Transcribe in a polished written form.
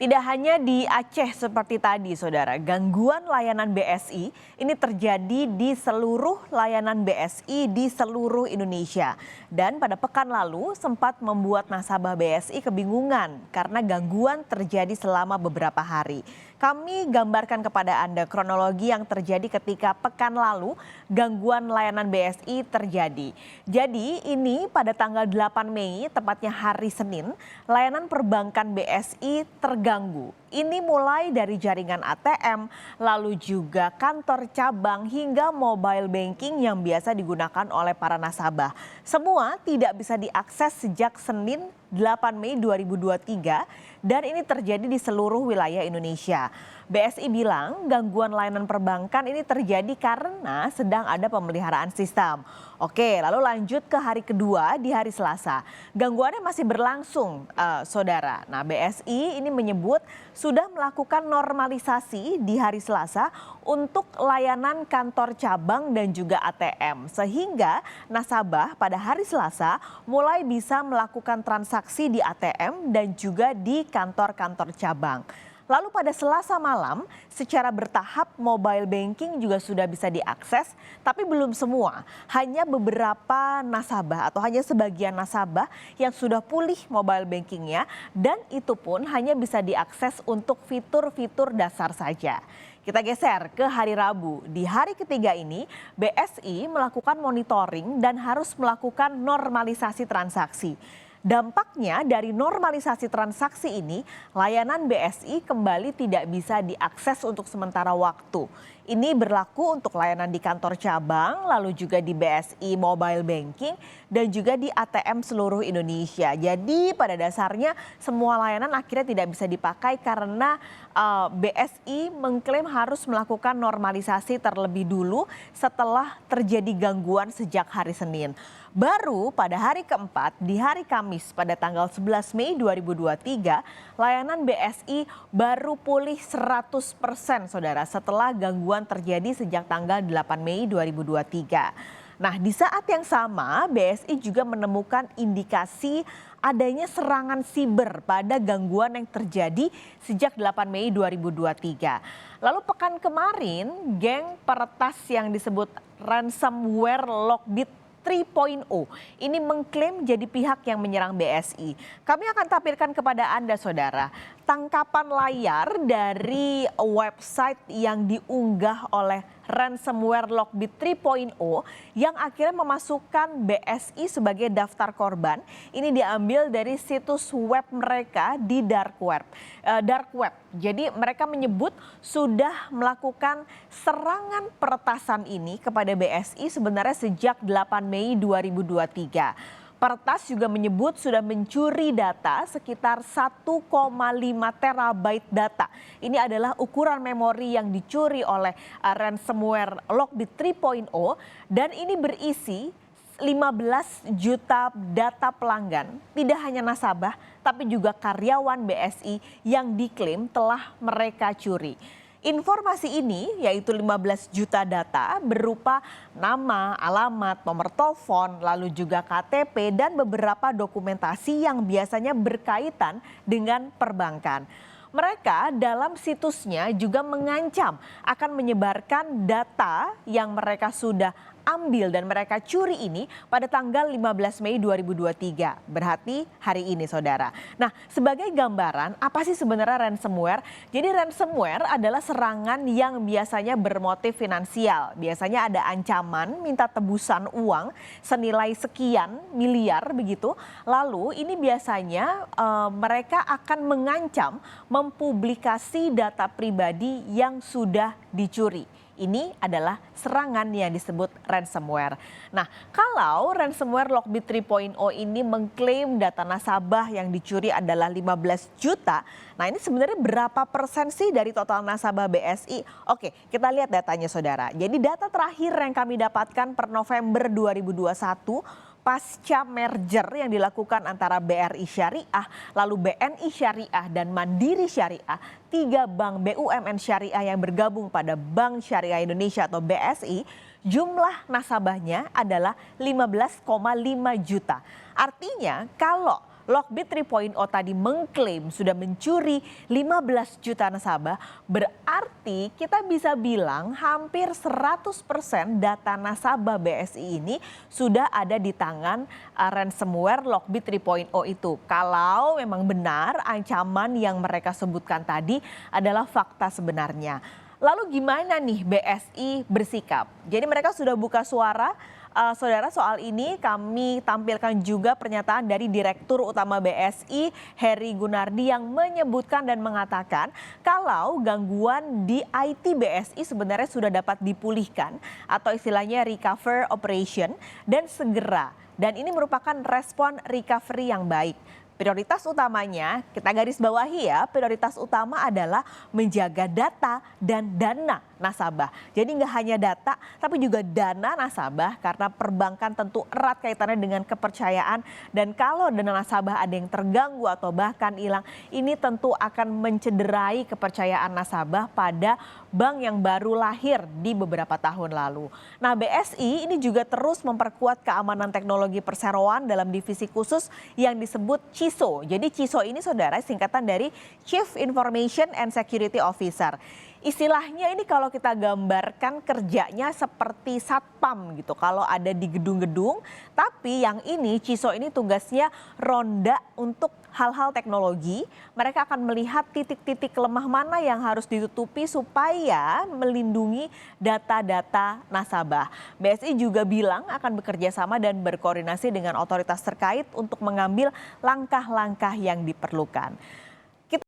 Tidak hanya di Aceh seperti tadi, saudara, gangguan layanan BSI ini terjadi di seluruh layanan BSI di seluruh Indonesia. Dan pada pekan lalu sempat membuat nasabah BSI kebingungan karena gangguan terjadi selama beberapa hari. Kami gambarkan kepada Anda kronologi yang terjadi ketika pekan lalu gangguan layanan BSI terjadi. Jadi ini pada tanggal 8 Mei, tepatnya hari Senin, layanan perbankan BSI terganggu. Ini mulai dari jaringan ATM, lalu juga kantor cabang hingga mobile banking yang biasa digunakan oleh para nasabah. Semua tidak bisa diakses sejak Senin 8 Mei 2023 dan ini terjadi di seluruh wilayah Indonesia. BSI bilang gangguan layanan perbankan ini terjadi karena sedang ada pemeliharaan sistem. Oke, lalu lanjut ke hari kedua di hari Selasa. Gangguannya masih berlangsung, saudara. Nah, BSI ini menyebut sudah melakukan normalisasi di hari Selasa untuk layanan kantor cabang dan juga ATM. Sehingga nasabah pada hari Selasa mulai bisa melakukan transaksi di ATM dan juga di kantor-kantor cabang. Lalu pada Selasa malam secara bertahap mobile banking juga sudah bisa diakses, tapi belum semua. Hanya beberapa nasabah atau hanya sebagian nasabah yang sudah pulih mobile bankingnya dan itu pun hanya bisa diakses untuk fitur-fitur dasar saja. Kita geser ke hari Rabu. Di hari ketiga ini BSI melakukan monitoring dan harus melakukan normalisasi transaksi. Dampaknya dari normalisasi transaksi ini, layanan BSI kembali tidak bisa diakses untuk sementara waktu. Ini berlaku untuk layanan di kantor cabang, lalu juga di BSI Mobile Banking, dan juga di ATM seluruh Indonesia. Jadi pada dasarnya semua layanan akhirnya tidak bisa dipakai karena BSI mengklaim harus melakukan normalisasi terlebih dulu setelah terjadi gangguan sejak hari Senin. Baru pada hari keempat, di hari Kamis pada tanggal 11 Mei 2023, layanan BSI baru pulih 100% saudara setelah gangguan terjadi sejak tanggal 8 Mei 2023. Nah, di saat yang sama BSI juga menemukan indikasi adanya serangan siber pada gangguan yang terjadi sejak 8 Mei 2023. Lalu pekan kemarin, geng peretas yang disebut ransomware Lockbit 3.0 ini mengklaim jadi pihak yang menyerang BSI. Kami akan tampilkan kepada Anda saudara tangkapan layar dari website yang diunggah oleh ransomware Lockbit 3.0 yang akhirnya memasukkan BSI sebagai daftar korban. Ini diambil dari situs web mereka di dark web. Jadi mereka menyebut sudah melakukan serangan peretasan ini kepada BSI sebenarnya sejak 8 Mei 2023. Peretas juga menyebut sudah mencuri data sekitar 1,5 terabyte data. Ini adalah ukuran memori yang dicuri oleh ransomware Lockbit 3.0 dan ini berisi 15 juta data pelanggan, tidak hanya nasabah tapi juga karyawan BSI yang diklaim telah mereka curi. Informasi ini yaitu 15 juta data berupa nama, alamat, nomor telepon, lalu juga KTP dan beberapa dokumentasi yang biasanya berkaitan dengan perbankan. Mereka dalam situsnya juga mengancam akan menyebarkan data yang mereka sudah ambil dan mereka curi ini pada tanggal 15 Mei 2023. Berarti hari ini saudara. Nah, sebagai gambaran apa sih sebenarnya ransomware? Jadi ransomware adalah serangan yang biasanya bermotif finansial. Biasanya ada ancaman minta tebusan uang senilai sekian miliar begitu. Lalu ini biasanya mereka akan mengancam mempublikasi data pribadi yang sudah dicuri. Ini adalah serangan yang disebut ransomware. Nah, kalau ransomware Lockbit 3.0 ini mengklaim data nasabah yang dicuri adalah 15 juta. Nah, ini sebenarnya berapa persen sih dari total nasabah BSI? Oke, kita lihat datanya saudara. Jadi data terakhir yang kami dapatkan per November 2021 pasca merger yang dilakukan antara BRI Syariah, lalu BNI Syariah dan Mandiri Syariah, 3 bank BUMN Syariah yang bergabung pada Bank Syariah Indonesia atau BSI, jumlah nasabahnya adalah 15,5 juta. Artinya kalau Lockbit 3.0 tadi mengklaim sudah mencuri 15 juta nasabah, berarti kita bisa bilang hampir 100% data nasabah BSI ini sudah ada di tangan ransomware Lockbit 3.0 itu. Kalau memang benar ancaman yang mereka sebutkan tadi adalah fakta sebenarnya. Lalu gimana nih BSI bersikap? Jadi mereka sudah buka suara. Saudara, soal ini kami tampilkan juga pernyataan dari Direktur Utama BSI Heri Gunardi yang menyebutkan dan mengatakan kalau gangguan di IT BSI sebenarnya sudah dapat dipulihkan atau istilahnya recover operation dan segera. Dan ini merupakan respon recovery yang baik. Prioritas utamanya, kita garis bawahi ya, prioritas utama adalah menjaga data dan dana nasabah. Jadi nggak hanya data, tapi juga dana nasabah karena perbankan tentu erat kaitannya dengan kepercayaan. Dan kalau dana nasabah ada yang terganggu atau bahkan hilang, ini tentu akan mencederai kepercayaan nasabah pada bank yang baru lahir di beberapa tahun lalu. Nah, BSI ini juga terus memperkuat keamanan teknologi perseroan dalam divisi khusus yang disebut CISO. Jadi CISO ini saudara singkatan dari Chief Information and Security Officer. Istilahnya ini kalau kita gambarkan kerjanya seperti satpam gitu kalau ada di gedung-gedung, tapi yang ini CISO ini tugasnya ronda untuk hal-hal teknologi. Mereka akan melihat titik-titik lemah mana yang harus ditutupi supaya melindungi data-data nasabah. BSI juga bilang akan bekerja sama dan berkoordinasi dengan otoritas terkait untuk mengambil langkah-langkah yang diperlukan.